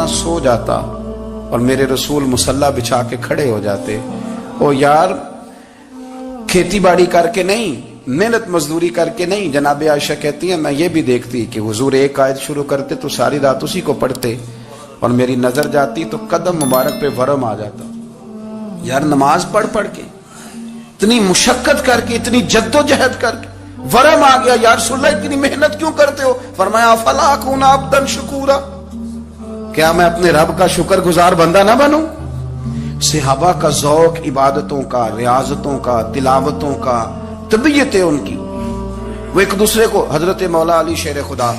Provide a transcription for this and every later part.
نہ سو جاتا اور میرے رسول مصلی بچھا کے کھڑے ہو جاتے. او یار کھیتی باڑی کر کے نہیں, محنت مزدوری کر کے نہیں. جناب عائشہ کہتی ہیں میں یہ بھی دیکھتی کہ حضور ایک آیت شروع کرتے تو ساری رات اسی کو پڑھتے, اور میری نظر جاتی تو قدم مبارک پہ ورم آ جاتا. یار نماز پڑھ پڑھ کے, اتنی مشقت کر کے, اتنی جد و جہد کر کے ورم آ گیا. یا رسول اللہ اتنی محنت کیوں کرتے ہو؟ فرمایا افلا اکون عبدا شکورا, کیا میں اپنے رب کا شکر گزار بندہ نہ بنوں؟ صحابہ کا ذوق عبادتوں کا, ریاضتوں کا, تلاوتوں کا, طبیعت ہے ان کی. وہ ایک دوسرے کو, حضرت مولا علی شیر خدا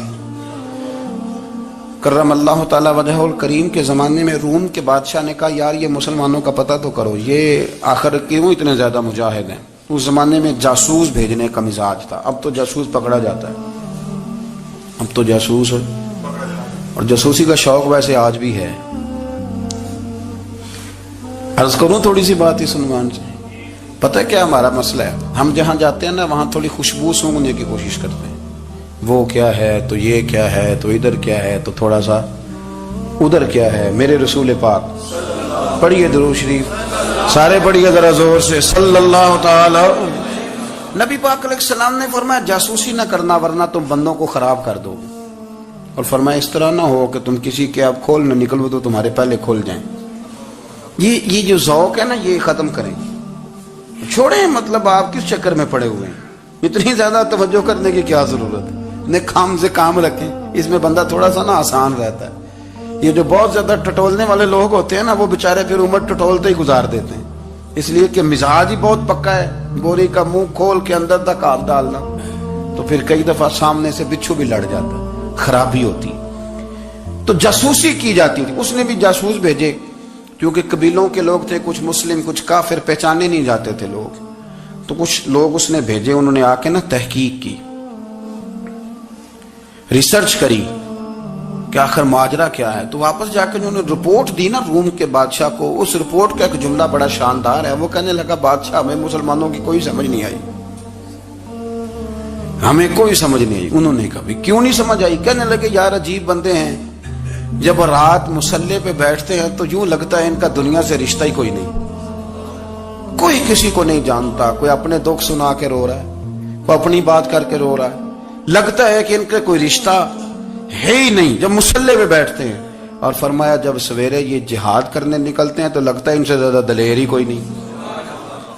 کرم اللہ تعالی وجہہ الکریم کے زمانے میں روم کے بادشاہ نے کہا یار یہ مسلمانوں کا پتہ تو کرو, یہ آخر کیوں اتنے زیادہ مجاہد ہیں. اس زمانے میں جاسوس بھیجنے کا مزاج تھا, اب تو جاسوس پکڑا جاتا ہے, اب تو جاسوس ہے, اور جاسوسی کا شوق ویسے آج بھی ہے. عرض کروں تھوڑی سی بات اس عنوان سے. پتہ ہے کیا ہمارا مسئلہ ہے؟ ہم جہاں جاتے ہیں نا وہاں تھوڑی خوشبو سونگنے کی کوشش کرتے ہیں. وہ کیا ہے تو یہ کیا ہے تو ادھر کیا ہے تو تھوڑا سا ادھر کیا ہے. میرے رسول پاک پڑھیے درود شریف, سارے پڑھیے ذرا زور سے, صلی اللہ تعالی. نبی پاک علیہ السلام نے فرمایا جاسوسی نہ کرنا ورنہ تم بندوں کو خراب کر دو, اور فرمایا اس طرح نہ ہو کہ تم کسی کے آپ کھول نہ نکلو تو تمہارے پہلے کھول جائیں. یہ جو ذوق ہے نا یہ ختم کریں, چھوڑیں. مطلب آپ کس چکر میں پڑے ہوئے ہیں, اتنی زیادہ توجہ کرنے کی کیا ضرورت ہے؟ کام سے کام رکھیں, اس میں بندہ تھوڑا سا نا آسان رہتا ہے. یہ جو بہت زیادہ ٹٹولنے والے لوگ ہوتے ہیں نا وہ بےچارے پھر عمر ٹٹولتے ہی گزار دیتے ہیں, اس لیے کہ مزاج ہی بہت پکا ہے. بوری کا منہ کھول کے اندر تک ہاتھ ڈالنا تو پھر کئی دفعہ سامنے سے بچھو بھی لڑ جاتا, خرابی ہوتی. تو جاسوسی کی جاتی تھی. اس نے بھی جاسوس بھیجے کیونکہ قبیلوں کے لوگ تھے, کچھ مسلم کچھ کافر, پہچانے نہیں جاتے تھے لوگ. تو کچھ لوگ اس نے بھیجے, انہوں نے آ کے نا تحقیق کی, ریسرچ کری کہ آخر ماجرا کیا ہے. تو واپس جا کے انہوں نے رپورٹ دی نا روم کے بادشاہ کو. اس رپورٹ کا ایک جملہ بڑا شاندار ہے. وہ کہنے لگا بادشاہ ہمیں مسلمانوں کی کوئی سمجھ نہیں آئی, ہمیں کوئی سمجھ نہیں آئی. انہوں نے کہا کیوں نہیں سمجھ آئی؟ کہنے لگے یار عجیب بندے ہیں, جب رات مصلی پہ بیٹھتے ہیں تو یوں لگتا ہے ان کا دنیا سے رشتہ ہی کوئی نہیں, کوئی کسی کو نہیں جانتا. کوئی اپنے دکھ سنا کے رو رہا ہے, کوئی اپنی بات کر کے رو رہا ہے, لگتا ہے کہ ان کا کوئی رشتہ ہے ہی نہیں جب مصلی پہ بیٹھتے ہیں. اور فرمایا جب سویرے یہ جہاد کرنے نکلتے ہیں تو لگتا ہے ان سے زیادہ دلیر ہی کوئی نہیں.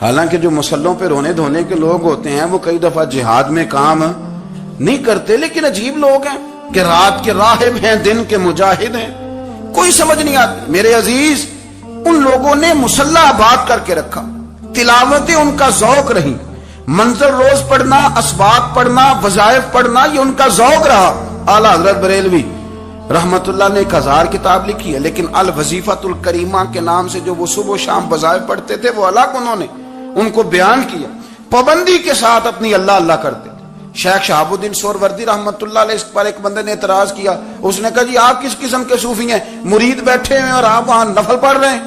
حالانکہ جو مصلوں پہ رونے دھونے کے لوگ ہوتے ہیں وہ کئی دفعہ جہاد میں کام نہیں کرتے, لیکن عجیب لوگ ہیں کہ رات کے راہب ہیں, دن کے مجاہد ہیں, کوئی سمجھ نہیں آتی. میرے عزیز ان لوگوں نے مصلی آباد کر کے رکھا, تلاوتیں ان کا ذوق رہی, منظر روز پڑھنا, اسباق پڑھنا, وظائف پڑھنا, یہ ان کا ذوق رہا. اعلیٰ حضرت بریلوی رحمت اللہ نے 1000 کتاب لکھی ہے, لیکن الوظیفۃ الکریمہ کے نام سے جو وہ صبح و شام وظائف پڑھتے تھے وہ الگ انہوں نے ان کو بیان کیا, پابندی کے ساتھ اپنی اللہ اللہ کرتے تھے. شیخ شہاب الدین سہروردی رحمت اللہ علیہ, اس پر ایک بندے نے اعتراض کیا. اس نے کہا جی آپ کس قسم کے صوفی ہیں, مرید بیٹھے ہیں اور آپ وہاں نفل پڑھ رہے ہیں.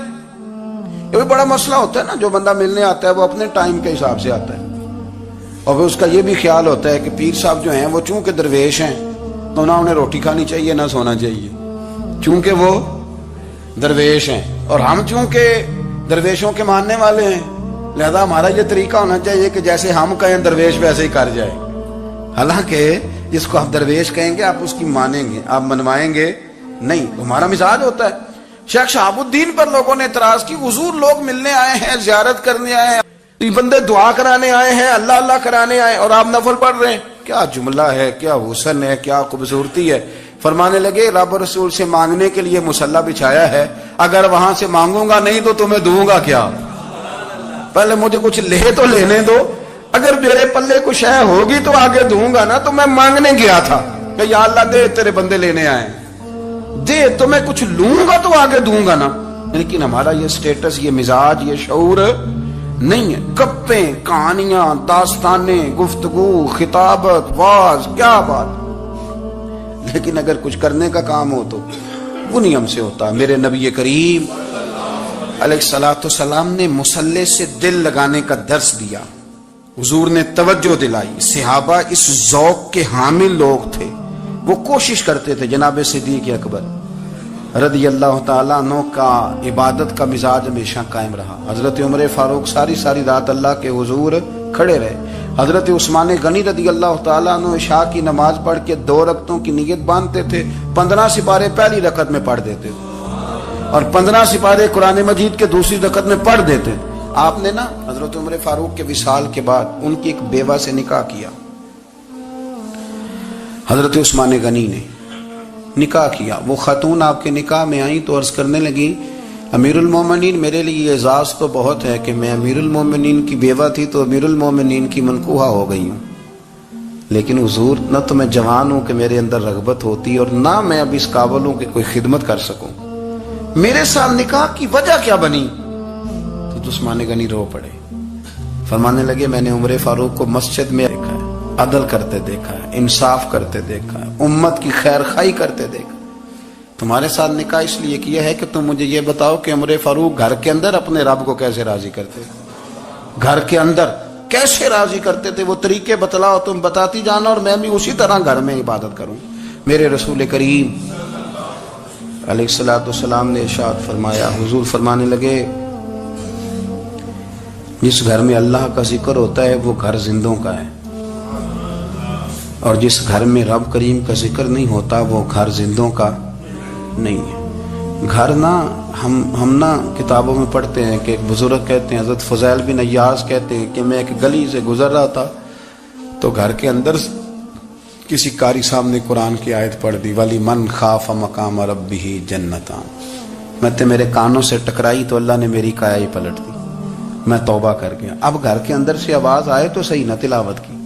یہ بھی بڑا مسئلہ ہوتا ہے نا, جو بندہ ملنے آتا ہے وہ اپنے ٹائم کے حساب سے آتا ہے, اور پھر اس کا یہ بھی خیال ہوتا ہے کہ پیر صاحب جو ہیں وہ چونکہ درویش ہیں تو نہ انہیں روٹی کھانی چاہیے نہ سونا چاہیے, چونکہ وہ درویش ہیں, اور ہم چونکہ درویشوں کے ماننے والے ہیں لہذا ہمارا یہ طریقہ ہونا چاہیے کہ جیسے ہم کہیں درویش ویسے ہی کر جائے. حالانکہ جس کو آپ درویش کہیں گے آپ اس کی مانیں گے, آپ منوائیں گے نہیں, ہمارا مزاج ہوتا ہے. شیخ شہاب الدین پر لوگوں نے اعتراض کی, حضور لوگ ملنے آئے ہیں, زیارت کرنے آئے ہیں, یہ بندے دعا کرانے آئے ہیں, اللہ اللہ کرانے آئے, اور آپ نفل پڑھ رہے ہیں. کیا جملہ ہے, کیا حسن ہے, کیا خوبصورتی ہے. فرمانے لگے رب رسول سے مانگنے کے لیے مصلی بچھایا ہے, اگر وہاں سے مانگوں گا نہیں تو تمہیں دوں گا کیا؟ پہلے مجھے کچھ لے تو لینے دو, اگر میرے پلے کچھ ہے ہوگی تو آگے دوں گا نا. تو میں مانگنے گیا تھا کہ یا اللہ دے, تیرے بندے لینے آئے, دے تو میں کچھ لوں گا تو آگے دوں گا نا. لیکن ہمارا یہ سٹیٹس, یہ مزاج, یہ شعور نہیں ہے. گپیں, کہانیاں, داستانیں, گفتگو, خطابت, واز, کیا بات. لیکن اگر کچھ کرنے کا کام ہو تو وہ نہیں ہم سے ہوتا. میرے نبی کریم علیہ الصلوۃ والسلام نے مصلی سے دل لگانے کا درس دیا, حضور نے توجہ دلائی. صحابہ اس ذوق کے حامل لوگ تھے, وہ کوشش کرتے تھے. جناب صدیق اکبر رضی اللہ تعالیٰ عنہ کا عبادت کا مزاج ہمیشہ قائم رہا. حضرت عمر فاروق ساری رات اللہ کے حضور کھڑے رہے. حضرت عثمان غنی رضی اللہ تعالیٰ عنہ عشاء کی نماز پڑھ کے 2 رکعتوں کی نیت باندھتے تھے. 15 سپارے پہلی رکعت میں پڑھ دیتے تھے اور 15 سپارے قرآن مجید کے دوسری رکعت میں پڑھ دیتے. آپ نے نا حضرت عمر فاروق کے وصال کے بعد ان کی ایک بیوہ سے نکاح کیا. حضرت عثمان غنی نے نکاح کیا. وہ خاتون آپ کے نکاح میں آئیں تو عرض کرنے لگی امیر المومنین میرے لیے اعزاز تو بہت ہے کہ میں امیر المومنین کی بیوہ تھی تو امیر المومنین کی منکوحہ ہو گئی ہوں، لیکن حضور نہ تو میں جوان ہوں کہ میرے اندر رغبت ہوتی اور نہ میں اب اس قابل ہوں کہ کوئی خدمت کر سکوں، میرے ساتھ نکاح کی وجہ کیا بنی؟ تو عثمان غنی رو پڑے. فرمانے لگے میں نے عمر فاروق کو مسجد میں دیکھا ہے، عدل کرتے دیکھا ہے، انصاف کرتے دیکھا ہے، امت کی خیر خواہی کرتے دیکھا. تمہارے ساتھ نکاح اس لیے کیا ہے کہ تم مجھے یہ بتاؤ کہ عمر فاروق گھر کے اندر اپنے رب کو کیسے راضی کرتے تھے، گھر کے اندر کیسے راضی کرتے تھے، وہ طریقے بتلاؤ، تم بتاتی جانا اور میں بھی اسی طرح گھر میں عبادت کروں. میرے رسول کریم علیہ الصلوۃ والسلام نے ارشاد فرمایا، حضور فرمانے لگے جس گھر میں اللہ کا ذکر ہوتا ہے وہ گھر زندوں کا ہے، اور جس گھر میں رب کریم کا ذکر نہیں ہوتا وہ گھر زندوں کا نہیں ہے. گھر نا ہم نا کتابوں میں پڑھتے ہیں کہ ایک بزرگ کہتے ہیں، حضرت فضیل بن عیاض کہتے ہیں کہ میں ایک گلی سے گزر رہا تھا تو گھر کے اندر کسی قاری صاحب نے قرآن کی آیت پڑھ دی ولی من خاف مقام ربہ جنتان. میں تے میرے کانوں سے ٹکرائی تو اللہ نے میری کایا ہی پلٹ دی، میں توبہ کر گیا. اب گھر کے اندر سے آواز آئے تو صحیح نہ تلاوت کی،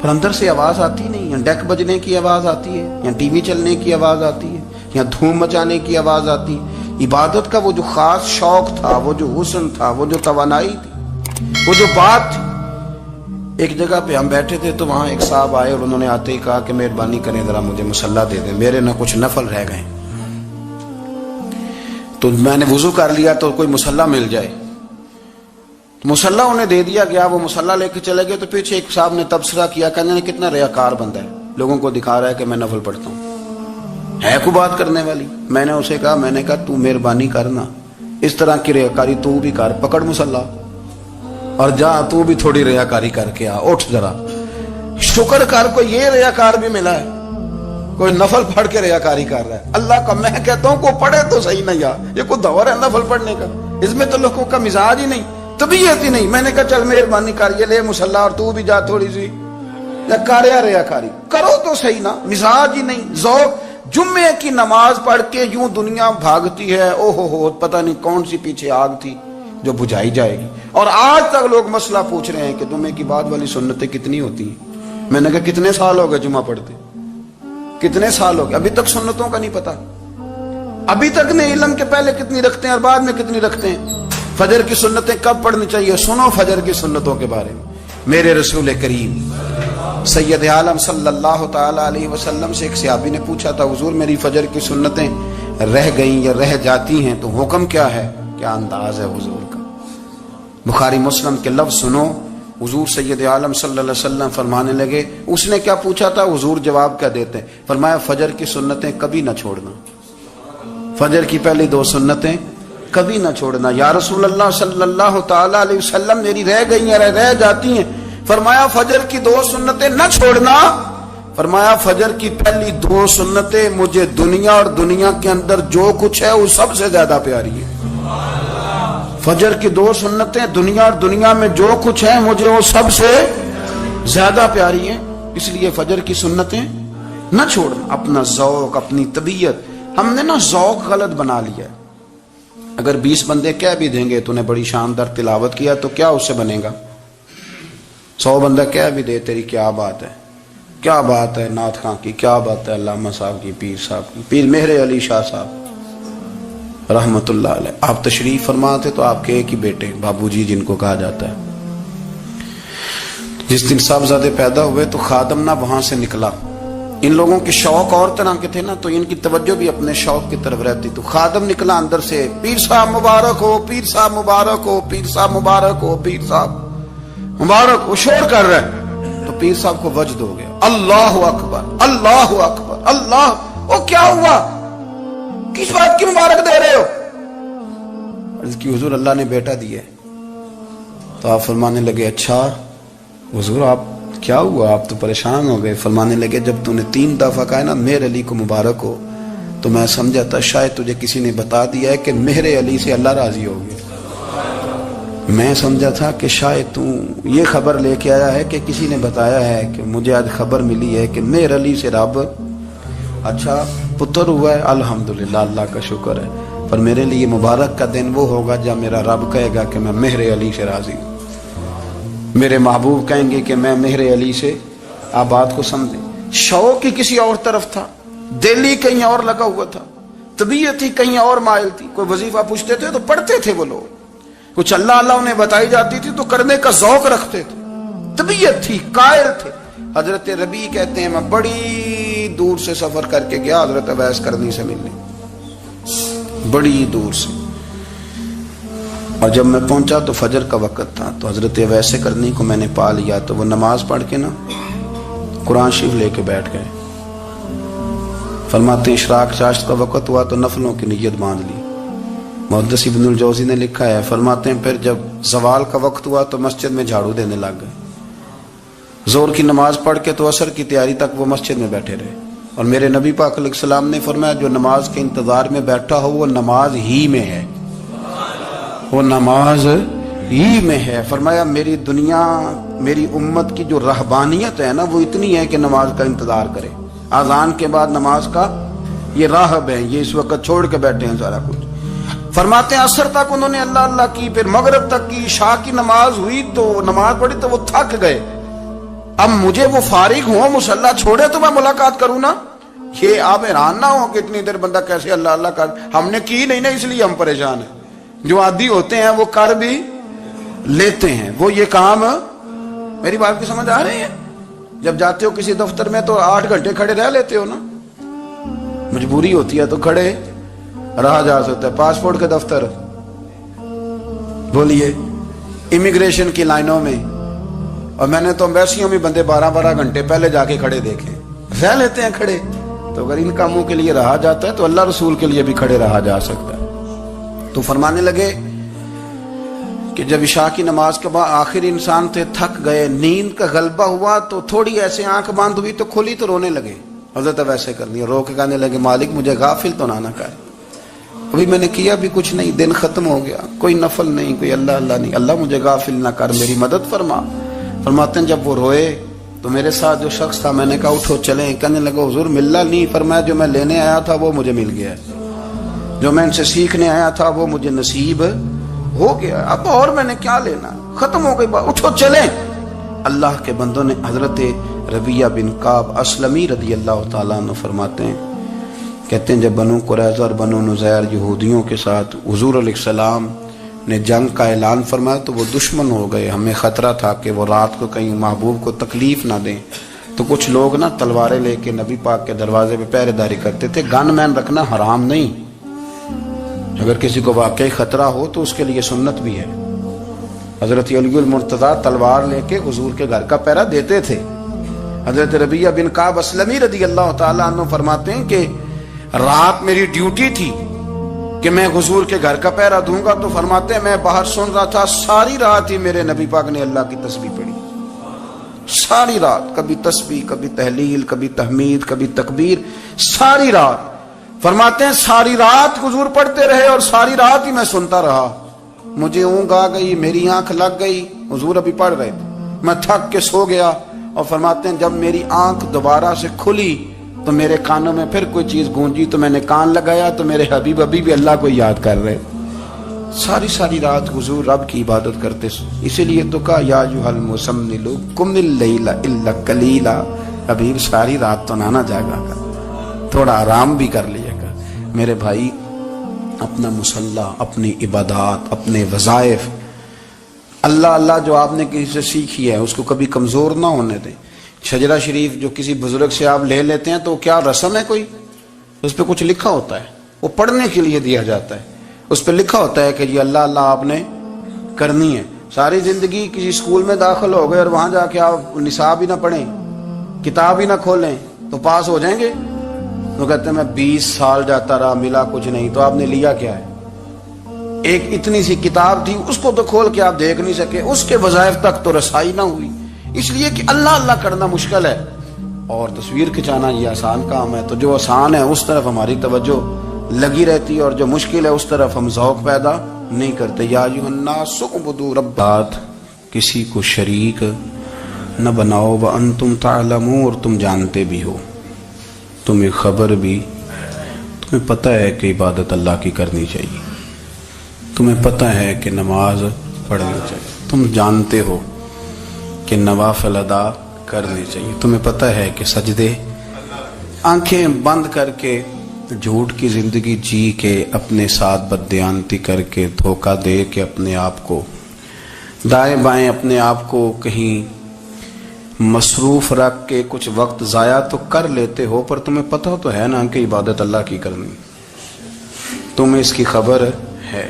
پر اندر سے آواز آتی نہیں، یا ڈیک بجنے کی آواز آتی ہے، یا ٹی وی چلنے کی آواز آتی ہے، یا دھوم مچانے کی آواز آتی. عبادت کا وہ جو خاص شوق تھا، وہ جو حسن تھا، وہ جو توانائی تھی، وہ جو بات تھی. ایک جگہ پہ ہم بیٹھے تھے تو وہاں ایک صاحب آئے اور انہوں نے آتے ہی کہا کہ مہربانی کریں ذرا مجھے مصلی دے دیں، میرے نہ کچھ نفل رہ گئے. تو میں نے وضو کر لیا تو کوئی مصلی مل جائے، مصلی انہیں دے دیا گیا. وہ مصلی لے کے چلے گئے تو پیچھے ایک صاحب نے تبصرہ کیا، کہنے نے کتنا ریاکار بندہ ہے، لوگوں کو دکھا رہا ہے کہ میں نفل پڑھتا ہوں، ہے کوئی بات کرنے والی. میں نے اسے کہا تو مہربانی کرنا اس طرح کی ریاکاری تو بھی کر، پکڑ مصلی اور جا تو بھی تھوڑی ریاکاری کر کے آ، اٹھ ذرا شکر کر. کوئی یہ ریاکار بھی ملا ہے، کوئی نفل پڑھ کے ریاکاری کر رہا ہے. اللہ کا میں کہتا ہوں کو پڑھے تو صحیح نہیں، یہ کوئی دور ہے نفل پڑھنے کا؟ اس میں تو لوگوں کا مزاج ہی نہیں، طبیعت ہی نہیں. میں نے کہا چل مہربانی کر یہ لے مصلی اور تو بھی جا تھوڑی سی ریاکاری کرو تو صحیح نا. مزاج ہی نہیں، ذوق. جمعے کی نماز پڑھ کے یوں دنیا بھاگتی ہے، او ہو پتہ نہیں کون سی پیچھے آگ تھی جو بجھائی جائے گی. اور آج تک لوگ مسئلہ پوچھ رہے ہیں کہ جمعے کی بعد والی سنتیں کتنی ہوتی ہیں. میں نے کہا کتنے سال ہو گئے جمعہ پڑھتے، کتنے سال ہو گئے، ابھی تک سنتوں کا نہیں پتا، ابھی تک نہیں علم کے پہلے کتنی رکھتے ہیں اور بعد میں کتنی رکھتے ہیں. فجر کی سنتیں کب پڑھنی چاہیے، سنو فجر کی سنتوں کے بارے میں. میرے رسول کریم سید عالم صلی اللہ تعالی علیہ وسلم سے ایک صحابی نے پوچھا تھا حضور میری فجر کی سنتیں رہ گئیں یا رہ جاتی ہیں تو حکم کیا ہے؟ کیا انداز ہے حضور کا. بخاری مسلم کے لفظ سنو. حضور سید عالم صلی اللہ علیہ وسلم فرمانے لگے، اس نے کیا پوچھا تھا، حضور جواب کیا دیتے ہیں؟ فرمایا فجر کی سنتیں کبھی نہ چھوڑنا، فجر کی پہلی 2 سنتیں کبھی نہ چھوڑنا. یا رسول اللہ صلی اللہ تعالی علیہ وسلم میری رہ گئی ہیں، رہ جاتی ہیں. فرمایا فجر کی 2 سنتیں نہ چھوڑنا. فرمایا فجر کی پہلی 2 سنتیں مجھے دنیا اور دنیا کے اندر جو کچھ ہے وہ سب سے زیادہ پیاری ہے. فجر کی 2 سنتیں دنیا اور دنیا میں جو کچھ ہے مجھے وہ سب سے زیادہ پیاری ہیں، اس لیے فجر کی سنتیں نہ چھوڑنا. اپنا ذوق، اپنی طبیعت، ہم نے نا ذوق غلط بنا لیا ہے. اگر 20 بندے کہہ بھی دیں گے تو نے بڑی شاندار تلاوت کیا تو کیا اس سے بنے گا؟ 100 بندہ کہہ بھی دے تیری کیا بات ہے، کیا بات ہے نعت خاں کی، کیا بات ہے علامہ صاحب کی، پیر صاحب کی، پیر مہر علی شاہ صاحب رحمت اللہ علیہ. آپ تشریف فرما تھے تو آپ کے ایک ہی بیٹے بابو جی جن کو کہا جاتا ہے، جس دن صاحبزادے پیدا ہوئے تو خادم نہ وہاں سے نکلا. ان لوگوں کے شوق اور طرح کے تھے نا تو ان کی توجہ بھی اپنے شوق کی طرف رہتی. تو خادم نکلا اندر سے، پیر صاحب مبارک ہو، پیر صاحب مبارک ہو، پیر صاحب مبارک ہو، پیر صاحب مبارک ہو. شور کر رہے ہیں تو پیر صاحب کو وجد ہو گیا، اللہ اکبر اللہ اکبر اللہ. وہ کیا ہوا؟ کس بات کی مبارک دے رہے ہو؟ عرض کی حضور اللہ نے بیٹا دیا ہے۔ تو آپ فرمانے لگے اچھا حضور آپ کیا ہوا، آپ تو پریشان ہو گئے۔ فرمانے لگے جب تو نے 3 دفعہ کہا نا مہر علی کو مبارک ہو، تو میں سمجھا تھا شاید تجھے کسی نے بتا دیا ہے کہ مہر علی سے اللہ راضی ہو گیا۔ میں سمجھا تھا کہ شاید تو یہ خبر لے کے آیا ہے کہ کسی نے بتایا ہے کہ مجھے آج خبر ملی ہے کہ مہر علی سے رب اچھا پتر ہوا ہے، الحمدللہ اللہ کا شکر ہے، پر میرے لیے مبارک کا دن وہ ہوگا جب میرا رب کہے گا کہ میں مہر علی سے راضی ہوں، میرے محبوب کہیں گے کہ میں مہر علی سے۔ آپ بات کو سمجھیں، شوق ہی کسی اور طرف تھا، دل ہی کہیں اور لگا ہوا تھا، طبیعت ہی کہیں اور مائل تھی۔ کوئی وظیفہ پوچھتے تھے تو پڑھتے تھے وہ لوگ، کچھ اللہ اللہ انہیں بتائی جاتی تھی تو کرنے کا ذوق رکھتے تھے، طبیعت تھی، قائل تھے۔ حضرت ربیع کہتے ہیں میں بڑی دور سے سفر کر کے گیا حضرت اویس کرنی سے ملنے، بڑی دور سے، اور جب میں پہنچا تو فجر کا وقت تھا، تو حضرت اویس کرنی کو میں نے پا لیا، تو وہ نماز پڑھ کے نا قرآن شریف لے کے بیٹھ گئے۔ فرماتے ہیں اشراق چاشت کا وقت ہوا تو نفلوں کی نیت باندھ لی۔ محدث ابن الجوزی نے لکھا ہے، فرماتے ہیں پھر جب زوال کا وقت ہوا تو مسجد میں جھاڑو دینے لگ گئے۔ زور کی نماز پڑھ کے تو عصر کی تیاری تک وہ مسجد میں بیٹھے رہے، اور میرے نبی پاک علیہ السلام نے فرمایا جو نماز کے انتظار میں بیٹھا ہو وہ نماز ہی میں ہے، وہ نماز ہی میں ہے۔ فرمایا میری دنیا، میری امت کی جو رہبانیت ہے نا وہ اتنی ہے کہ نماز کا انتظار کرے، اذان کے بعد نماز کا یہ راہب ہے، یہ اس وقت چھوڑ کے بیٹھے ہیں سارا کچھ۔ فرماتے ہیں عصر تک انہوں نے اللہ اللہ کی، پھر مغرب تک کی، عشاء کی نماز ہوئی تو نماز پڑھی تو وہ تھک گئے، اب مجھے وہ فارغ ہوں مصلی چھوڑے تو میں ملاقات کروں نا۔ یہ آپ حیران نہ ہو کہ اتنی دیر بندہ کیسے اللہ اللہ کر، ہم نے کی نہیں نا اس لیے ہم پریشان ہیں، جو عادی ہوتے ہیں وہ کر بھی لیتے ہیں، وہ یہ کام۔ میری بات کی سمجھ آ رہی ہے؟ جب جاتے ہو کسی دفتر میں تو 8 گھنٹے کھڑے رہ لیتے ہو نا، مجبوری ہوتی ہے تو کھڑے رہا جا سکتا ہے۔ پاسپورٹ کے دفتر بولیے، امیگریشن کی لائنوں میں، اور میں نے تو امبیسیوں میں بندے 12 گھنٹے پہلے جا کے کھڑے دیکھے، رہ لیتے ہیں کھڑے۔ تو اگر ان کاموں کے لیے رہا جاتا ہے تو اللہ رسول کے لیے بھی کھڑے رہا جا سکتا ہے۔ تو فرمانے لگے کہ جب عشاء کی نماز کے بعد آخر انسان تھے، تھک گئے، نیند کا غلبہ ہوا تو تھوڑی ایسے آنکھ بند ہوئی تو کھلی تو رونے لگے۔ حضرت ویسے کرنی رو کے کہنے لگے مالک مجھے غافل تو نہ کر، ابھی میں نے کیا بھی کچھ نہیں، دن ختم ہو گیا، کوئی نفل نہیں، کوئی اللہ اللہ نہیں، اللہ مجھے غافل نہ کر، میری مدد فرما۔ فرماتے ہیں جب وہ روئے تو میرے ساتھ جو شخص تھا میں نے کہا اٹھو چلیں، کہنے لگا حضور ملنا نہیں، فرمایا جو میں لینے آیا تھا وہ مجھے مل گیا، جو میں ان سے سیکھنے آیا تھا وہ مجھے نصیب ہو گیا، اب اور میں نے کیا لینا، ختم ہو گئی بات، اٹھو چلیں۔ اللہ کے بندوں نے حضرت ربیعہ بن کعب اسلمی رضی اللہ تعالیٰ عنہ فرماتے ہیں، کہتے ہیں جب بنو قریظہ اور بنو نذیر یہودیوں کے ساتھ حضور علیہ السلام نے جنگ کا اعلان فرمایا تو وہ دشمن ہو گئے، ہمیں خطرہ تھا کہ وہ رات کو کہیں محبوب کو تکلیف نہ دیں، تو کچھ لوگ نا تلواریں لے کے نبی پاک کے دروازے پہ پہرے داری کرتے تھے۔ گن مین رکھنا حرام نہیں، اگر کسی کو واقعی خطرہ ہو تو اس کے لیے سنت بھی ہے۔ حضرت علی المرتضیٰ تلوار لے کے حضور کے گھر کا پہرا دیتے تھے۔ حضرت ربیعہ بن کعب اسلمی رضی اللہ تعالیٰ عنہ فرماتے ہیں کہ رات میری ڈیوٹی تھی کہ میں حضور کے گھر کا پہرا دوں گا، تو فرماتے ہیں میں باہر سن رہا تھا، ساری رات ہی میرے نبی پاک نے اللہ کی تسبیح پڑھی، ساری رات، کبھی تسبیح، کبھی تحلیل، کبھی تحمید، کبھی تکبیر، ساری رات۔ فرماتے ہیں ساری رات حضور پڑھتے رہے اور ساری رات ہی میں سنتا رہا، مجھے اونگ آ گئی، میری آنکھ لگ گئی، حضور ابھی پڑھ رہے تھے، میں تھک کے سو گیا، اور فرماتے ہیں جب میری آنکھ دوبارہ سے کھلی تو میرے کانوں میں پھر کوئی چیز گونجی، تو میں نے کان لگایا تو میرے حبیب ابھی بھی اللہ کو یاد کر رہے، ساری رات حضور رب کی عبادت کرتے۔ اسی لیے تو کہا یا ایھا المزمل قم اللیل الا قلیلا، حبیب ساری رات تو نہ جاگا کر، تھوڑا آرام بھی کر لیا کر۔ میرے بھائی اپنا مصلی، اپنی عبادات، اپنے وظائف، اللہ اللہ جو آپ نے کسی سے سیکھی ہے اس کو کبھی کمزور نہ ہونے دیں۔ شجرہ شریف جو کسی بزرگ سے آپ لے لیتے ہیں تو کیا رسم ہے کوئی؟ اس پہ کچھ لکھا ہوتا ہے، وہ پڑھنے کے لیے دیا جاتا ہے، اس پہ لکھا ہوتا ہے کہ یہ اللہ اللہ آپ نے کرنی ہے۔ ساری زندگی کسی اسکول میں داخل ہو گئے اور وہاں جا کے آپ نصاب ہی نہ پڑھیں، کتاب ہی نہ کھولیں تو پاس ہو جائیں گے؟ وہ کہتے ہیں میں 20 سال جاتا رہا ملا کچھ نہیں. تو آپ نے لیا کیا ہے؟ ایک اتنی سی کتاب تھی, اس کو تو کھول کے آپ دیکھ نہیں سکے, اس کے وظائف تک تو رسائی نہ ہوئی, اس لیے کہ اللہ اللہ کرنا مشکل ہے اور تصویر کھنچانا یہ آسان کام ہے. تو جو آسان ہے اس طرف ہماری توجہ لگی رہتی ہے اور جو مشکل ہے اس طرف ہم ذوق پیدا نہیں کرتے. یا ایھا الناس اعبدوا ربکم, کسی کو شریک نہ بناؤ, وانتم تعلمون, اور تم جانتے بھی ہو, تمہیں خبر بھی, تمہیں پتہ ہے کہ عبادت اللہ کی کرنی چاہیے, تمہیں پتہ ہے کہ نماز پڑھنی چاہیے, تم جانتے ہو کہ نوافل ادا کرنے چاہیے, تمہیں پتہ ہے کہ سجدے آنکھیں بند کر کے جھوٹ کی زندگی جی کے اپنے ساتھ بددیانتی کر کے دھوکہ دے کے اپنے آپ کو دائیں بائیں اپنے آپ کو کہیں مصروف رکھ کے کچھ وقت ضائع تو کر لیتے ہو, پر تمہیں پتہ تو ہے نا کہ عبادت اللہ کی کرنی, تمہیں اس کی خبر ہے.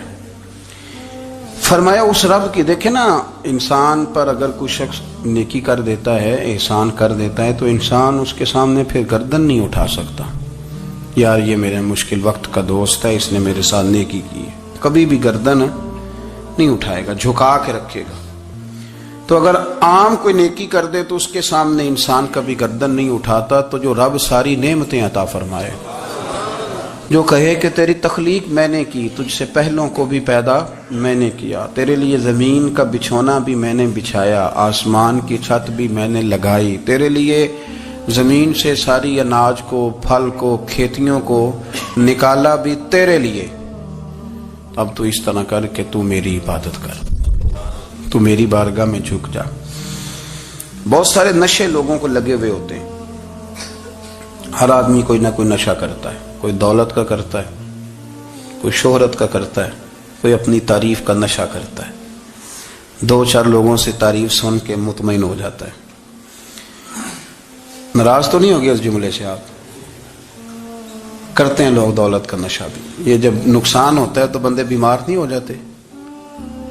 فرمایا اس رب کی, دیکھیں نا انسان پر اگر کوئی شخص نیکی کر دیتا ہے, احسان کر دیتا ہے, تو انسان اس کے سامنے پھر گردن نہیں اٹھا سکتا, یار یہ میرے مشکل وقت کا دوست ہے, اس نے میرے ساتھ نیکی کی ہے, کبھی بھی گردن نہیں اٹھائے گا, جھکا کے رکھے گا. تو اگر عام کوئی نیکی کر دے تو اس کے سامنے انسان کبھی گردن نہیں اٹھاتا, تو جو رب ساری نعمتیں عطا فرمائے, جو کہے کہ تیری تخلیق میں نے کی, تجھ سے پہلوں کو بھی پیدا میں نے کیا, تیرے لیے زمین کا بچھونا بھی میں نے بچھایا, آسمان کی چھت بھی میں نے لگائی, تیرے لیے زمین سے ساری اناج کو, پھل کو, کھیتیوں کو نکالا بھی تیرے لیے, اب تو اس طرح کر کہ تو میری عبادت کر, تو میری بارگاہ میں جھک جا. بہت سارے نشے لوگوں کو لگے ہوئے ہوتے ہیں, ہر آدمی کوئی نہ کوئی نشہ کرتا ہے, کوئی دولت کا کرتا ہے, کوئی شہرت کا کرتا ہے, کوئی اپنی تعریف کا نشہ کرتا ہے, 2-4 لوگوں سے تعریف سن کے مطمئن ہو جاتا ہے. ناراض تو نہیں ہوگی اس جملے سے آپ؟ کرتے ہیں لوگ دولت کا نشہ بھی. یہ جب نقصان ہوتا ہے تو بندے بیمار نہیں ہو جاتے,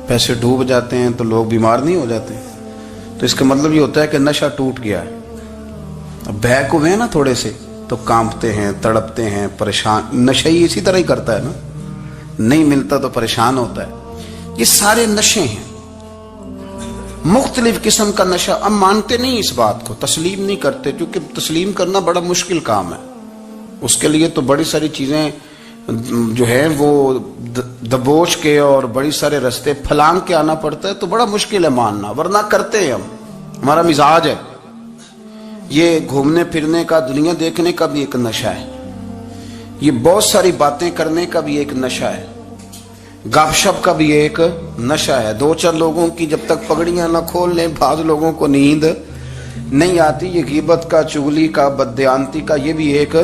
پیسے ڈوب جاتے ہیں تو لوگ بیمار نہیں ہو جاتے, تو اس کا مطلب یہ ہوتا ہے کہ نشہ ٹوٹ گیا ہے. اب بہک ہوئے ہیں نا تھوڑے سے تو کانپتے ہیں, تڑپتے ہیں, پریشان. نشہ ہی اسی طرح ہی کرتا ہے نا, نہیں ملتا تو پریشان ہوتا ہے. یہ سارے نشے ہیں, مختلف قسم کا نشہ. ہم مانتے نہیں اس بات کو, تسلیم نہیں کرتے, کیونکہ تسلیم کرنا بڑا مشکل کام ہے. اس کے لیے تو بڑی ساری چیزیں جو ہیں وہ دبوچ کے اور بڑی سارے رستے پھلانگ کے آنا پڑتا ہے, تو بڑا مشکل ہے ماننا, ورنہ کرتے ہیں ہم. ہمارا مزاج ہے. یہ گھومنے پھرنے کا, دنیا دیکھنے کا بھی ایک نشہ ہے, یہ بہت ساری باتیں کرنے کا بھی ایک نشہ ہے, گپ شپ کا بھی ایک نشہ ہے. 2-4 لوگوں کی جب تک پگڑیاں نہ کھول لیں, بعض لوگوں کو نیند نہیں آتی. یہ غیبت کا, چغلی کا, بددیانتی کا, یہ بھی ایک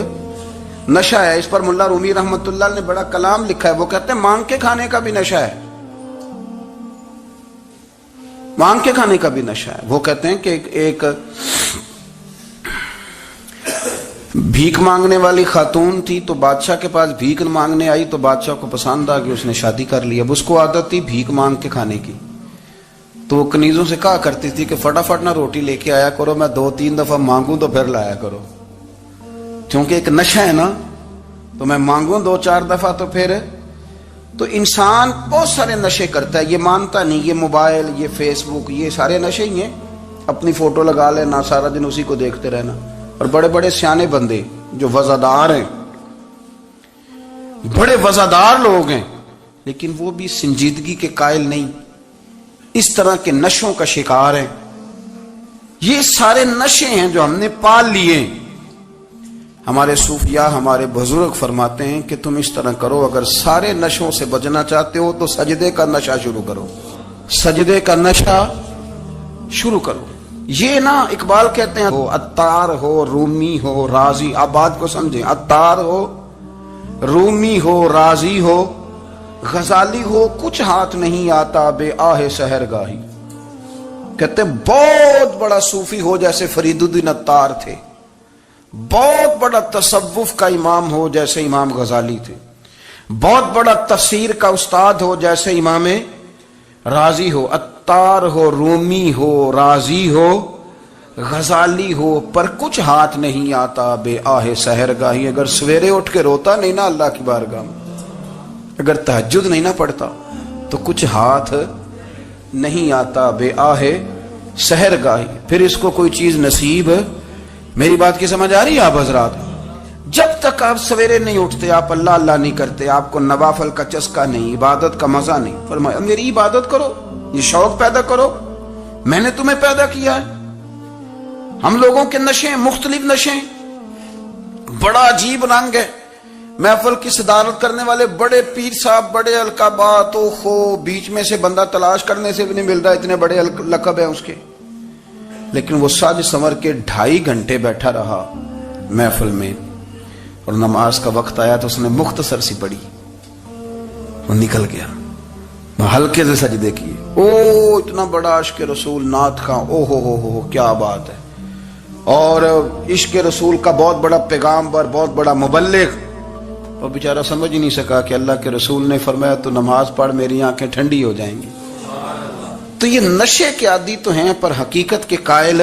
نشہ ہے. اس پر ملا رومی رحمت اللہ نے بڑا کلام لکھا ہے. وہ کہتے ہیں مانگ کے کھانے کا بھی نشہ ہے, مانگ کے کھانے کا بھی نشہ ہے. وہ کہتے ہیں کہ ایک بھیک مانگنے والی خاتون تھی, تو بادشاہ کے پاس بھیک مانگنے آئی, تو بادشاہ کو پسند آ گئی, اس نے شادی کر لی. اب اس کو عادت تھی بھیک مانگ کے کھانے کی, تو وہ کنیزوں سے کہا کرتی تھی کہ فٹافٹ نہ روٹی لے کے آیا کرو, میں 2-3 دفعہ مانگوں تو پھر لایا کرو, کیونکہ ایک نشہ ہے نا, تو میں مانگوں 2-4 دفعہ تو پھر. تو انسان بہت سارے نشے کرتا ہے, یہ مانتا نہیں. یہ موبائل, یہ فیس بک, یہ سارے نشے ہی ہیں. اپنی فوٹو لگا لینا, سارا دن اسی کو دیکھتے رہنا. اور بڑے بڑے سیانے بندے جو وزادار ہیں, بڑے وزادار لوگ ہیں, لیکن وہ بھی سنجیدگی کے قائل نہیں, اس طرح کے نشوں کا شکار ہیں. یہ سارے نشے ہیں جو ہم نے پال لیے. ہمارے صوفیاء, ہمارے بزرگ فرماتے ہیں کہ تم اس طرح کرو, اگر سارے نشوں سے بچنا چاہتے ہو تو سجدے کا نشہ شروع کرو, سجدے کا نشہ شروع کرو. یہ نا اقبال کہتے ہیں, ہو عطار ہو, رومی ہو, رازی. آپ بات کو سمجھیں, عطار ہو, رومی ہو, رازی ہو, غزالی ہو, کچھ ہاتھ نہیں آتا بے آہ سحر گاہی. کہتے ہیں بہت بڑا صوفی ہو جیسے فرید الدین عطار تھے, بہت بڑا تصوف کا امام ہو جیسے امام غزالی تھے, بہت بڑا تفسیر کا استاد ہو جیسے امام رازی ہو. عطار ہو, رومی ہو, رازی ہو, غزالی ہو پر کچھ ہاتھ نہیں آتا بے آہ سحر گاہی. اگر سویرے اٹھ کے روتا نہیں نا اللہ کی بارگاہ میں, اگر تہجد نہیں نہ پڑھتا تو کچھ ہاتھ نہیں آتا بے آہ سحر گاہی. پھر اس کو کوئی چیز نصیب. میری بات کی سمجھ آ رہی ہے آپ حضرات؟ جب تک آپ سویرے نہیں اٹھتے, آپ اللہ اللہ نہیں کرتے, آپ کو نوافل کا چسکا نہیں, عبادت کا مزہ نہیں, فرمایا میری عبادت کرو, یہ شوق پیدا کرو, میں نے تمہیں پیدا کیا ہے. ہم لوگوں کے نشے مختلف نشے, بڑا عجیب رنگ ہے. محفل کی صدارت کرنے والے بڑے پیر صاحب, بڑے القابات, بیچ میں سے بندہ تلاش کرنے سے بھی نہیں مل رہا, اتنے بڑے لقب ہیں اس کے. لیکن وہ سج سنور کے 2.5 گھنٹے بیٹھا رہا محفل میں, اور نماز کا وقت آیا تو اس نے مختصر سی پڑھی, وہ نکل گیا. ہلکے سے سجدے کیے. او اتنا بڑا عشق رسول نعت خواں, او ہو کیا بات ہے. اور عشق رسول کا بہت بڑا پیغامبر, بہت بڑا مبلغ, اور بیچارہ سمجھ ہی نہیں سکا کہ اللہ کے رسول نے فرمایا تو نماز پڑھ میری آنکھیں ٹھنڈی ہو جائیں گی. تو یہ نشے کے عادی تو ہیں پر حقیقت کے قائل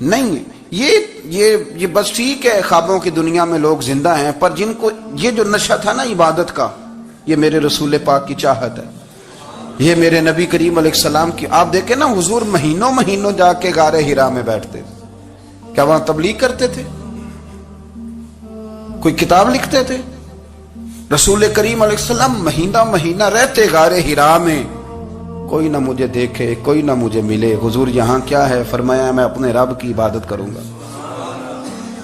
نہیں ہیں. یہ بس ٹھیک ہے, خوابوں کی دنیا میں لوگ زندہ ہیں, پر جن کو یہ جو نشہ تھا نا عبادت کا, یہ میرے رسول پاک کی چاہت ہے, یہ میرے نبی کریم علیہ السلام کی. آپ دیکھیں نا حضور مہینوں جا کے غار حرا میں بیٹھتے, کیا وہاں تبلیغ کرتے تھے, کوئی کتاب لکھتے تھے؟ رسول کریم علیہ السلام مہینہ رہتے غار حرا میں, کوئی نہ مجھے دیکھے, کوئی نہ مجھے ملے. حضور یہاں کیا ہے؟ فرمایا میں اپنے رب کی عبادت کروں گا.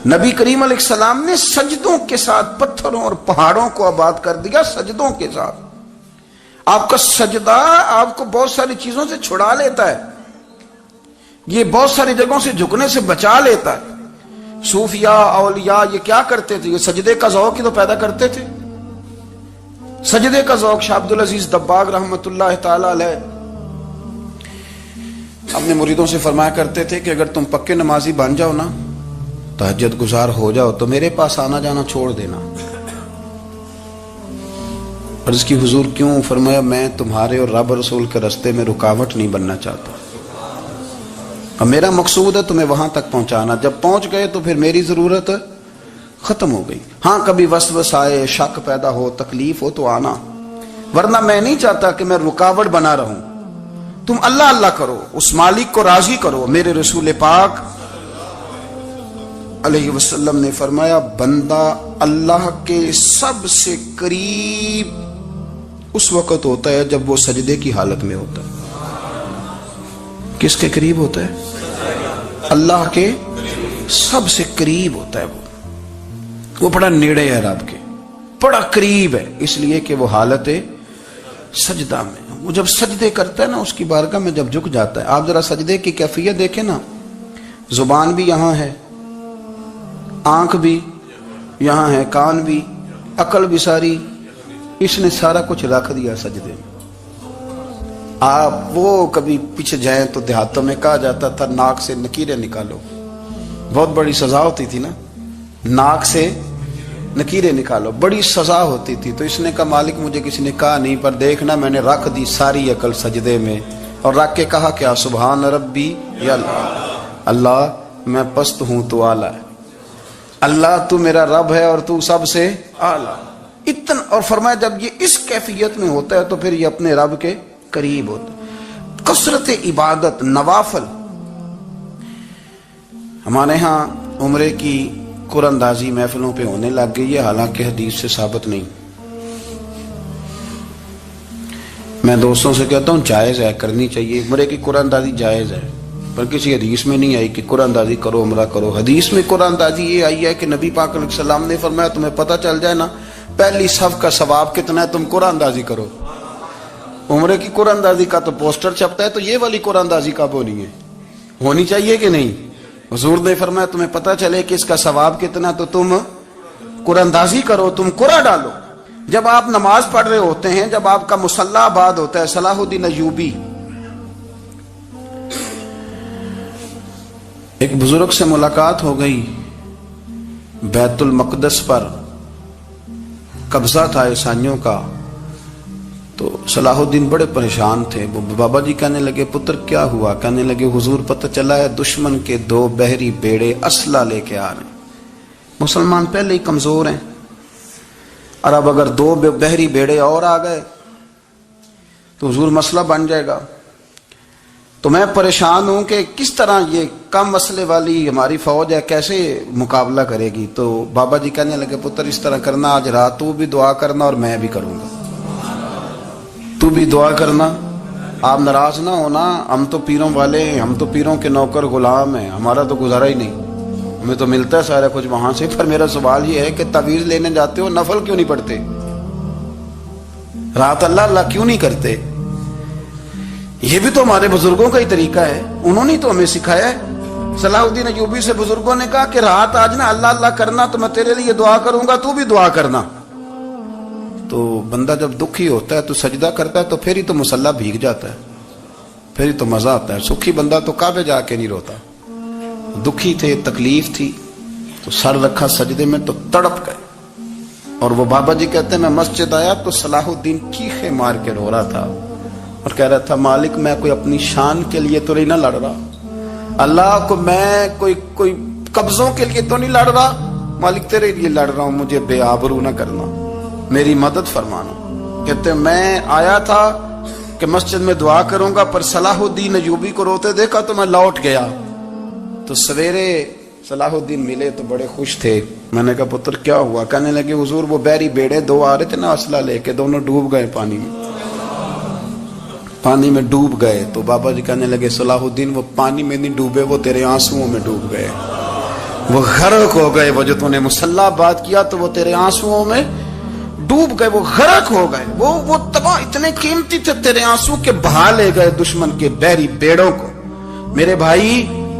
نبی کریم علیہ السلام نے سجدوں کے ساتھ پتھروں اور پہاڑوں کو آباد کر دیا, سجدوں کے ساتھ. آپ کا سجدہ آپ کو بہت ساری چیزوں سے چھڑا لیتا ہے, یہ بہت ساری جگہوں سے جھکنے سے بچا لیتا ہے. صوفیاء اولیاء یہ کیا کرتے تھے؟ یہ سجدے کا ذوق ہی تو پیدا کرتے تھے. سجدے کا ذوق. شاہ عبد العزیز دباغ رحمت اللہ تعالی علیہ اپنے مریدوں سے فرمایا کرتے تھے کہ اگر تم پکے نمازی بن جاؤ نا, تہجد گزار ہو جاؤ, تو میرے پاس آنا جانا چھوڑ دینا. عرض کی حضور کیوں؟ فرمایا میں تمہارے اور رب رسول کے راستے میں رکاوٹ نہیں بننا چاہتا, اور میرا مقصود ہے تمہیں وہاں تک پہنچانا. جب پہنچ گئے تو پھر میری ضرورت ختم ہو گئی. ہاں کبھی وسوس آئے, شک پیدا ہو, تکلیف ہو تو آنا, ورنہ میں نہیں چاہتا کہ میں رکاوٹ بنا رہوں. تم اللہ اللہ کرو, اس مالک کو راضی کرو. میرے رسول پاک علیہ وسلم نے فرمایا بندہ اللہ کے سب سے قریب اس وقت ہوتا ہے جب وہ سجدے کی حالت میں ہوتا ہے. کس کے قریب ہوتا ہے؟ اللہ کے سب سے قریب ہوتا ہے. وہ بڑا نیڑے ہے رب کے, بڑا قریب ہے, اس لیے کہ وہ حالت سجدہ میں. وہ جب سجدے کرتا ہے نا, اس کی بارگاہ میں جب جھک جاتا ہے. آپ ذرا سجدے کی کیفیت دیکھیں نا, زبان بھی یہاں ہے, آنکھ بھی یہاں ہے, کان بھی, عقل بھی ساری, اس نے سارا کچھ رکھ دیا سجدے میں. آپ وہ کبھی پیچھے جائیں تو دیہاتوں میں کہا جاتا تھا ناک سے نکیریں نکالو, بہت بڑی سزا ہوتی تھی نا, ناک سے نکیریں نکالو, بڑی سزا ہوتی تھی. تو اس نے کہا مالک مجھے کسی نے کہا نہیں, پر دیکھنا میں نے رکھ دی ساری عقل سجدے میں, اور رکھ کے کہا کیا؟ سبحان ربی یا اللہ میں پست ہوں تو اعلیٰ ہے, اللہ تو میرا رب ہے اور تو سب سے اعلیٰ. اتنا. اور فرمایا جب یہ اس کیفیت میں ہوتا ہے تو پھر یہ اپنے رب کے قریب ہوتا ہے. کثرت عبادت, نوافل. ہمارے ہاں عمرے کی قرآن اندازی محفلوں پہ ہونے لگ گئی ہے, حالانکہ حدیث سے ثابت نہیں. میں دوستوں سے کہتا ہوں جائز ہے, کرنی چاہیے. عمرے کی قرآن اندازی جائز ہے, پر کسی حدیث میں نہیں آئی کہ قرآن اندازی کرو عمرہ کرو. حدیث میں قرآن اندازی یہ آئی ہے کہ نبی پاک علیہ السلام نے فرمایا تمہیں پتہ چل جائے نا پہلی صف کا ثواب کتنا ہے, تم قرآن اندازی کرو. عمرے کی قرآن اندازی کا تو پوسٹر چھپتا ہے, تو یہ والی قرآن اندازی کب ہونی ہے؟ ہونی چاہیے کہ نہیں؟ حضور نے فرمایا تمہیں پتہ چلے کہ اس کا ثواب کتنا, تو تم قرآن اندازی کرو, تم قرآن ڈالو. جب آپ نماز پڑھ رہے ہوتے ہیں, جب آپ کا مصلی آباد ہوتا ہے, صلاح الدین ایوبی ایک بزرگ سے ملاقات ہو گئی, بیت المقدس پر قبضہ تھا عیسائیوں کا, تو صلاح الدین بڑے پریشان تھے. وہ بابا جی کہنے لگے پتر کیا ہوا؟ کہنے لگے حضور پتہ چلا ہے دشمن کے 2 بحری بیڑے اسلحہ لے کے آ رہے ہیں. مسلمان پہلے ہی کمزور ہیں اور اب اگر 2 بحری بیڑے اور آ گئے تو حضور مسئلہ بن جائے گا. تو میں پریشان ہوں کہ کس طرح یہ کم مسئلے والی ہماری فوج ہے کیسے مقابلہ کرے گی. تو بابا جی کہنے لگے پتر اس طرح کرنا آج رات تو بھی دعا کرنا اور میں بھی کروں گا. تو بھی دعا کرنا, آپ ناراض نہ ہونا. ہم تو پیروں والے ہیں, ہم تو پیروں کے نوکر غلام ہیں, ہمارا تو گزارا ہی نہیں, ہمیں تو ملتا ہے سارا کچھ وہاں سے. پر میرا سوال یہ ہے کہ تعویذ لینے جاتے ہو نفل کیوں نہیں پڑھتے؟ رات اللہ اللہ کیوں نہیں کرتے؟ یہ بھی تو ہمارے بزرگوں کا ہی طریقہ ہے, انہوں نے تو ہمیں سکھایا ہے. صلاح الدین ایوبی سے بزرگوں نے کہا کہ رات آج نا اللہ اللہ کرنا تو میں تیرے لیے دعا کروں گا, تو بھی دعا کرنا. تو بندہ جب دکھی ہوتا ہے تو سجدہ کرتا ہے تو پھر ہی تو مصلی بھیگ جاتا ہے, پھر ہی تو مزہ آتا ہے. سکھی بندہ تو کعبے جا کے نہیں روتا. دکھی تھے, تکلیف تھی, تو سر رکھا سجدے میں تو تڑپ گئے. اور وہ بابا جی کہتے ہیں میں مسجد آیا تو صلاح الدین چیخے مار کے رو رہا تھا اور کہہ رہا تھا مالک میں کوئی اپنی شان کے لیے تو نہیں نہ لڑ رہا, اللہ کو میں کوئی قبضوں کے لیے تو نہیں لڑ رہا, مالک تیرے لیے لڑ رہا ہوں, مجھے بے آبرو نہ کرنا, میری مدد فرمانا. کہتے میں آیا تھا کہ مسجد میں دعا کروں گا, پر صلاح الدین ایوبی کو روتے دیکھا تو میں لوٹ گیا. تو سویرے صلاح الدین ملے تو بڑے خوش تھے. میں نے کہا پتر کیا ہوا؟ کہنے لگے حضور وہ بحری بیڑے 2 آ رہے تھے نا اسلحہ لے کے, دونوں ڈوب گئے پانی میں ڈوب گئے. تو بابا جی کہنے لگے صلاح الدین وہ پانی میں نہیں ڈوبے, وہ تیرے آنسوؤں میں ڈوب گئے, وہ غرق ہو گئے. وہ جو تو نے مصلی بات کیا تو وہ تیرے آنسوؤں میں ڈوب گئے, وہ غرق ہو گئے, وہ تباہ اتنے قیمتی تھے تیرے آنسو کے بہا لے گئے دشمن کے بحری بیڑوں کو. میرے بھائی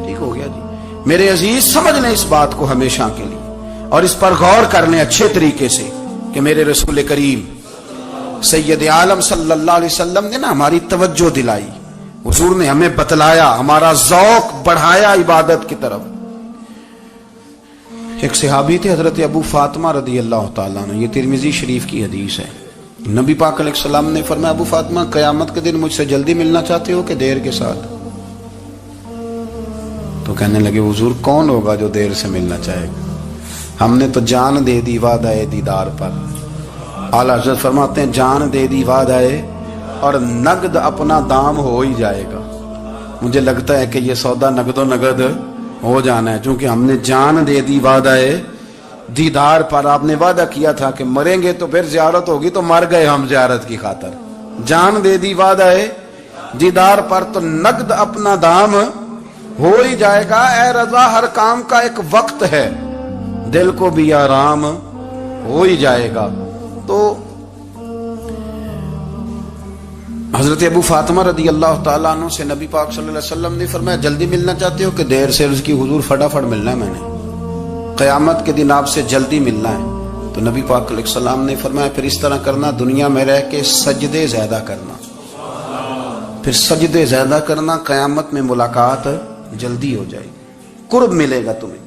ٹھیک ہو گیا جی, میرے عزیز سمجھ لیں اس بات کو ہمیشہ کے لیے اور اس پر غور کر لیں اچھے طریقے سے کہ میرے رسول کریم سید عالم صلی اللہ علیہ وسلم نے نا ہماری توجہ دلائی, حضور نے ہمیں بتلایا, ہمارا ذوق بڑھایا عبادت کی طرف. ایک صحابی تھے حضرت ابو فاطمہ رضی اللہ تعالیٰ عنہ, یہ ترمذی شریف کی حدیث ہے. نبی پاک علیہ السلام نے فرمایا ابو فاطمہ قیامت کے دن مجھ سے جلدی ملنا چاہتے ہو کہ دیر کے ساتھ؟ تو کہنے لگے حضور کون ہوگا جو دیر سے ملنا چاہے گا, ہم نے تو جان دے دی وعدہ دیدار پر. اعلیٰ حضرت فرماتے ہیں جان دے دی وعدہ اور نقد اپنا دام ہو ہی جائے گا. مجھے لگتا ہے کہ یہ سودا نقد و نقد ہو جانا ہے, چونکہ ہم نے جان دے دی وعدہ دیدار پر. آپ نے وعدہ کیا تھا کہ مریں گے تو پھر زیارت ہوگی, تو مر گئے ہم زیارت کی خاطر. جان دے دی وعدہ دیدار پر تو نقد اپنا دام ہو ہی جائے گا. اے رضا ہر کام کا ایک وقت ہے, دل کو بھی آرام ہو ہی جائے گا. تو حضرت ابو فاطمہ رضی اللہ تعالیٰ عنہ سے نبی پاک صلی اللہ علیہ وسلم نے فرمایا جلدی ملنا چاہتے ہو کہ دیر سے؟ عرض کی حضور فٹافٹ ملنا ہے, میں نے قیامت کے دن آپ سے جلدی ملنا ہے. تو نبی پاک علیہ السلام نے فرمایا پھر اس طرح کرنا, دنیا میں رہ کے سجدے زیادہ کرنا, پھر سجدے زیادہ کرنا, قیامت میں ملاقات جلدی ہو جائے گی, قرب ملے گا تمہیں.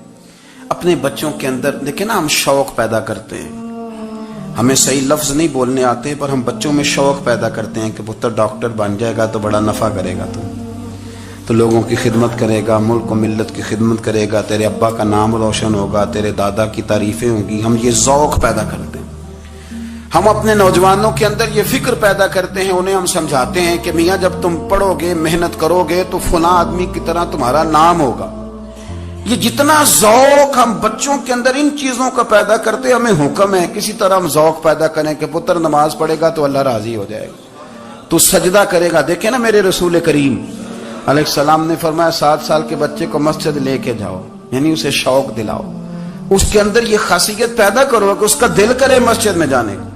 اپنے بچوں کے اندر دیکھیں نا, ہم شوق پیدا کرتے ہیں, ہمیں صحیح لفظ نہیں بولنے آتے پر ہم بچوں میں شوق پیدا کرتے ہیں کہ پتر ڈاکٹر بن جائے گا تو بڑا نفع کرے گا, تو لوگوں کی خدمت کرے گا, ملک و ملت کی خدمت کرے گا, تیرے ابا کا نام روشن ہوگا, تیرے دادا کی تعریفیں ہوں گی. ہم یہ ذوق پیدا کرتے ہیں. ہم اپنے نوجوانوں کے اندر یہ فکر پیدا کرتے ہیں, انہیں ہم سمجھاتے ہیں کہ میاں جب تم پڑھو گے محنت کرو گے تو فلاں آدمی کی طرح تمہارا نام ہوگا. یہ جتنا ذوق ہم بچوں کے اندر ان چیزوں کا پیدا کرتے, ہمیں حکم ہے کسی طرح ہم ذوق پیدا کریں کہ پتر نماز پڑھے گا تو اللہ راضی ہو جائے گا, تو سجدہ کرے گا. دیکھیں نا میرے رسول کریم علیہ السلام نے فرمایا 7 سال کے بچے کو مسجد لے کے جاؤ, یعنی اسے شوق دلاؤ, اس کے اندر یہ خاصیت پیدا کرو کہ اس کا دل کرے مسجد میں جانے کا,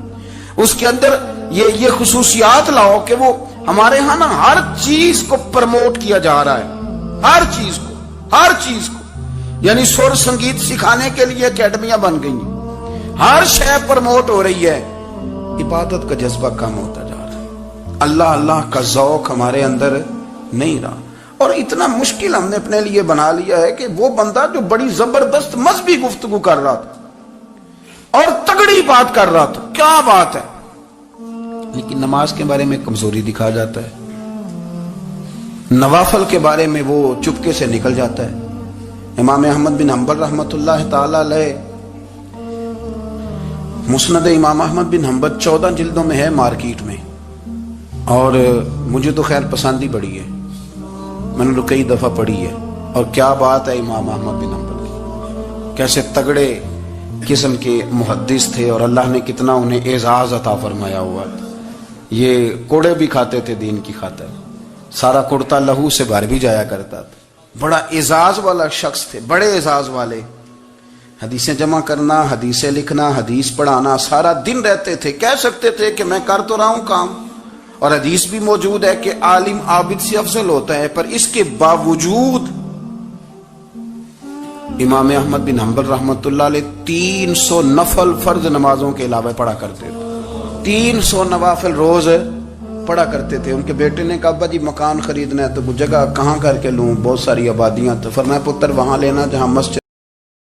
اس کے اندر یہ خصوصیات لاؤ کہ وہ ہمارے ہاں نا ہر چیز کو پروموٹ کیا جا رہا ہے, ہر چیز کو, یعنی سر سنگیت سکھانے کے لیے اکیڈمیاں بن گئی ہیں, ہر شے پروموٹ ہو رہی ہے. عبادت کا جذبہ کم ہوتا جا رہا ہے, اللہ اللہ کا ذوق ہمارے اندر نہیں رہا. اور اتنا مشکل ہم نے اپنے لیے بنا لیا ہے کہ وہ بندہ جو بڑی زبردست مذہبی گفتگو کر رہا تھا اور تگڑی بات کر رہا تھا, کیا بات ہے, لیکن نماز کے بارے میں کمزوری دکھا جاتا ہے، نوافل کے بارے میں وہ چپکے سے نکل جاتا ہے۔ امام احمد بن حنبل رحمۃ اللہ تعالی علیہ، مسند امام احمد بن حنبل 14 جلدوں میں ہے مارکیٹ میں، اور مجھے تو خیر پسند ہی بڑی ہے، میں نے تو کئی دفعہ پڑھی ہے۔ اور کیا بات ہے امام احمد بن حنبل کی، کیسے تگڑے قسم کے محدث تھے، اور اللہ نے کتنا انہیں اعزاز عطا فرمایا ہوا۔ یہ کوڑے بھی کھاتے تھے دین کی خاطر، سارا کرتا لہو سے بھر بھی جایا کرتا تھا، بڑا اعزاز والا شخص تھے، بڑے اعزاز والے۔ حدیثیں جمع کرنا، حدیثیں لکھنا، حدیث پڑھانا، سارا دن رہتے تھے۔ کہہ سکتے تھے کہ میں کر تو رہا ہوں کام، اور حدیث بھی موجود ہے کہ عالم عابد سے افضل ہوتا ہے، پر اس کے باوجود امام احمد بن حنبل رحمۃ اللہ علیہ 300 نفل فرض نمازوں کے علاوہ پڑھا کرتے تھے، 300 نوافل روز پڑھا کرتے تھے۔ ان کے بیٹے نے کہا ابا جی مکان خریدنا ہے تو وہ جگہ کہاں کر کے لوں، بہت ساری آبادیاں، تو فرمایا پتر وہاں لینا جہاں مسجد